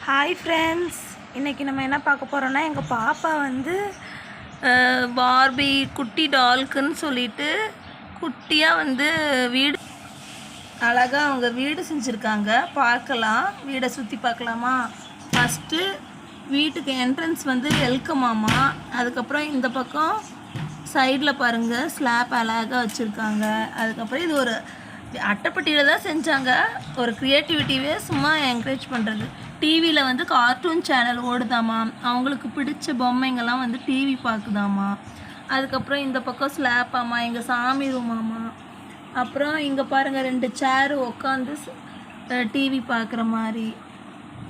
Hi friends, இன்றைக்கி நம்ம என்ன பார்க்க போகிறோன்னா எங்கள் பாப்பா வந்து பார்பி குட்டி டால்க்குன்னு சொல்லிட்டு குட்டியாக வந்து வீடு அழகாக அவங்க வீடு செஞ்சுருக்காங்க. பார்க்கலாம், வீடை சுற்றி பார்க்கலாமா? ஃபஸ்ட்டு வீட்டுக்கு என்ட்ரன்ஸ் வந்து வெல்கமாமா. அதுக்கப்புறம் இந்த பக்கம் சைடில் பாருங்கள் ஸ்லாப் அழகாக வச்சுருக்காங்க. அதுக்கப்புறம் இது ஒரு அட்டைப்பட்டியில் தான் செஞ்சாங்க. ஒரு க்ரியேட்டிவிட்டியே சும்மா என்கரேஜ் பண்ணுறது. டிவியில் வந்து கார்ட்டூன் சேனல் ஓடுதாமா, அவங்களுக்கு பிடிச்ச பொம்மைங்கள்லாம் வந்து டிவி பார்க்குதாமா. அதுக்கப்புறம் இந்த பக்கம் ஸ்லாப்பாமா, எங்கள் சாமி ரூமாமா. அப்புறம் இங்கே பாருங்கள் 2 சேர் உட்காந்து டிவி பார்க்குற மாதிரி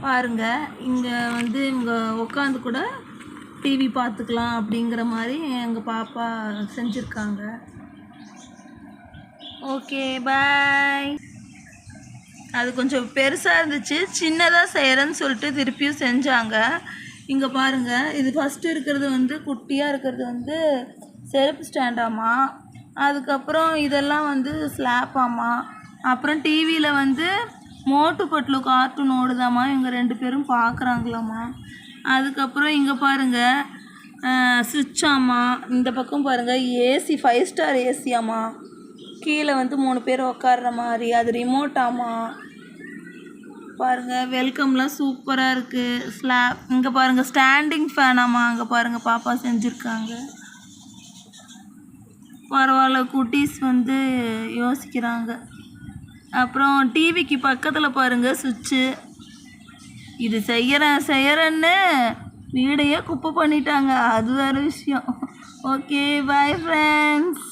பாருங்கள். இங்கே வந்து இங்கே உட்காந்து கூட டிவி பார்த்துக்கலாம் அப்படிங்கிற மாதிரி எங்கள் பாப்பா செஞ்சுருக்காங்க. ஓகே, பாய். அது கொஞ்சம் பெருசாக இருந்துச்சு, சின்னதாக செய்கிறேன்னு சொல்லிட்டு திருப்பியும் செஞ்சாங்க. இங்கே பாருங்கள், இது ஃபஸ்ட்டு இருக்கிறது வந்து குட்டியாக இருக்கிறது வந்து செருப்பு ஸ்டாண்டாமா. அதுக்கப்புறம் இதெல்லாம் வந்து ஸ்லாப்பாமா. அப்புறம் டிவியில் வந்து மோட்டு பட்லு கார்ட்டூன் ஓடுதாமா, இவங்க 2 பேரும் பார்க்குறாங்களாம்மா. அதுக்கப்புறம் இங்கே பாருங்கள் சுவிட்சாமா. இந்த பக்கம் பாருங்கள் ஏசி 5 ஸ்டார் ஏசியாம்மா. கீழே வந்து 3 பேர் உட்கார்ற மாதிரி, அது ரிமோட்டாமா. பாருங்கள் வெல்கம்லாம் சூப்பராக இருக்குது. ஸ்லாப் இங்கே பாருங்கள் ஸ்டாண்டிங் ஃபேனாமா. அங்கே பாருங்கள் பாப்பா செஞ்சுருக்காங்க. பரவாயில்ல, குட்டீஸ் வந்து யோசிக்கிறாங்க. அப்புறம் டிவிக்கு பக்கத்தில் பாருங்கள் சுவிட்சு. இது செய்கிறேன்னு வீடையே குப்பை பண்ணிட்டாங்க, அது வேறு விஷயம். Okay, bye friends.